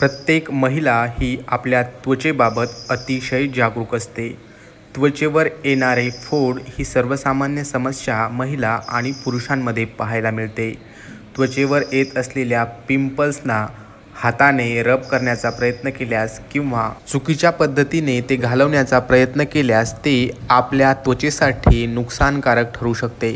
प्रत्येक महिला ही आपल्या त्वचेबाबत अतिशय जागरूक असते. त्वचेवर येणारे फोड ही सर्वसामान्य समस्या महिला आणि पुरुषांमध्ये पाहायला मिळते. त्वचेवर येत असलेल्या पिंपल्सना हाताने रब करण्याचा प्रयत्न केल्यास किंवा चुकीच्या पद्धतीने ते घालवण्याचा प्रयत्न केल्यास ते आपल्या त्वचेसाठी नुकसानकारक ठरू शकते.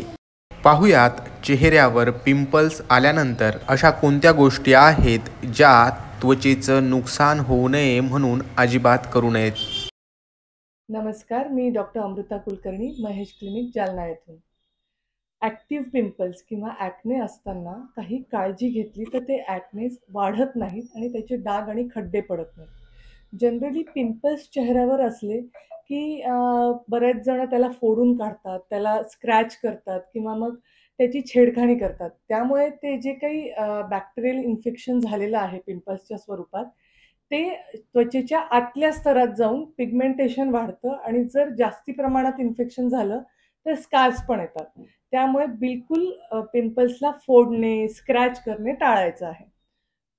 पाहुयात चेहऱ्यावर पिंपल्स आल्यानंतर अशा कोणत्या गोष्टी आहेत ज्या त्वचेचं नुकसान होऊ नये म्हणून अजिबात करू नयेत. नमस्कार, मी डॉक्टर अमृता कुलकर्णी, महेश क्लिनिक, जालना येथून. ॲक्टिव्ह पिंपल्स किंवा ॲक्ने असताना काही काळजी घेतली तर ते ॲक्ने वाढत नाहीत आणि त्याचे डाग आणि खड्डे पडत नाहीत. जनरली पिंपल्स चेहऱ्यावर असले की बरेच जण त्याला फोडून काढतात, त्याला स्क्रॅच करतात किंवा मग त्याची छेडखानी करतात. त्यामुळे ते जे काही बॅक्टेरियल इन्फेक्शन झालेलं आहे पिंपल्सच्या स्वरूपात, ते त्वचेच्या आतल्या स्तरात जाऊन पिगमेंटेशन वाढतं आणि जर जास्ती प्रमाणात इन्फेक्शन झालं तर स्कार्स पण येतात. त्यामुळे बिलकुल पिंपल्सला फोडणे, स्क्रॅच करणे टाळायचं आहे.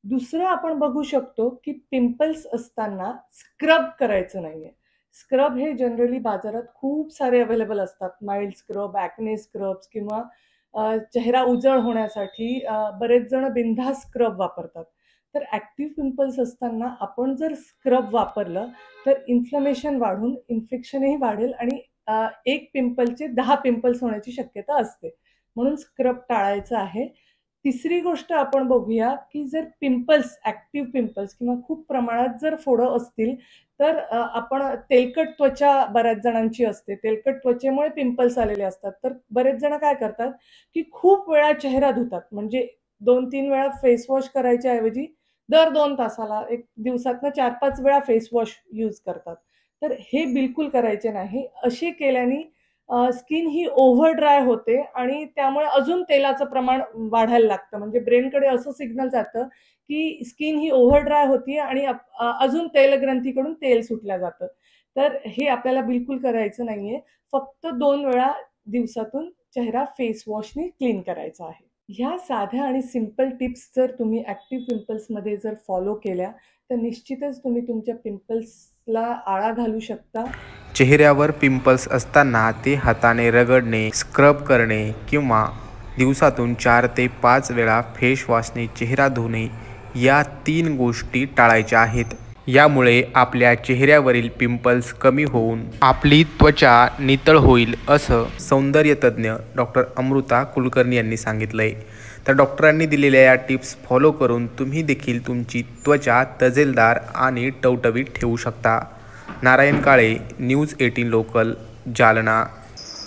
दुसरं आपण बघू शकतो की पिंपल्स असताना स्क्रब करायचं नाहीये. स्क्रब हे जनरली बाजारात खूप सारे अवेलेबल असतात. माइल्ड स्क्रब, ॲक्ने स्क्रब्स किंवा चेहरा उजळ होण्यासाठी बरेच जण बिनधास्त स्क्रब वापरतात. तर ॲक्टिव्ह पिंपल्स असताना आपण जर स्क्रब वापरलं तर इन्फ्लमेशन वाढून इन्फेक्शनही वाढेल आणि एक पिंपलचे 10 पिंपल्स होण्याची शक्यता असते. म्हणून स्क्रब टाळायचं आहे. तिसरी गोष्ट आपण बघूया, की जर पिंपल्स, ॲक्टिव्ह पिंपल्स किंवा खूप प्रमाणात जर फोडं असतील, तर आपण तेलकट त्वचा बऱ्याच जणांची असते. तेलकट त्वचेमुळे पिंपल्स आलेले असतात. तर बरेच जण काय करतात, की खूप वेळा चेहरा धुतात. म्हणजे 2-3 वेळा फेस वॉश करायच्या ऐवजी दर 2 तासाला, एक दिवसातनं 4-5 वेळा फेस वॉश यूज करतात. तर हे बिलकुल करायचे नाही. असे केल्याने स्किन ही ओव्हर ड्राय होते आणि त्यामुळे अजून तेलाचं प्रमाण वाढायला लागतं. म्हणजे ब्रेनकडे असं सिग्नल जातं, की स्किन ही ओव्हर ड्राय होतीये आणि अजून तेलग्रंथीकडून तेल सुटलं जातं. तर हे आपल्याला बिलकुल करायचं नाहीये. फक्त 2 वेळा दिवसातून चेहरा फेस वॉशने क्लीन करायचा आहे. ह्या साध्या आणि सिंपल टिप्स जर तुम्ही ॲक्टिव्ह पिंपल्समध्ये जर फॉलो केल्या, तर निश्चितच तुम्ही तुमच्या पिंपल्सला आळा घालू शकता. चेहऱ्यावर पिंपल्स असताना ते हाताने रगडणे, स्क्रब करणे किंवा दिवसातून 4 ते 5 वेळा फेस वॉशने चेहरा धुणे या 3 गोष्टी टाळायच्या आहेत. यामुळे आपल्या चेहऱ्यावरील पिंपल्स कमी होऊन आपली त्वचा नितळ होईल असं सौंदर्यतज्ज्ञ डॉक्टर अमृता कुलकर्णी यांनी सांगितलंय. तर डॉक्टरांनी दिलेल्या या टिप्स फॉलो करून तुम्ही देखील तुमची त्वचा तजेलदार आणि टवटवीत ठेवू शकता. Narayan Kale, news 18 local, Jalna.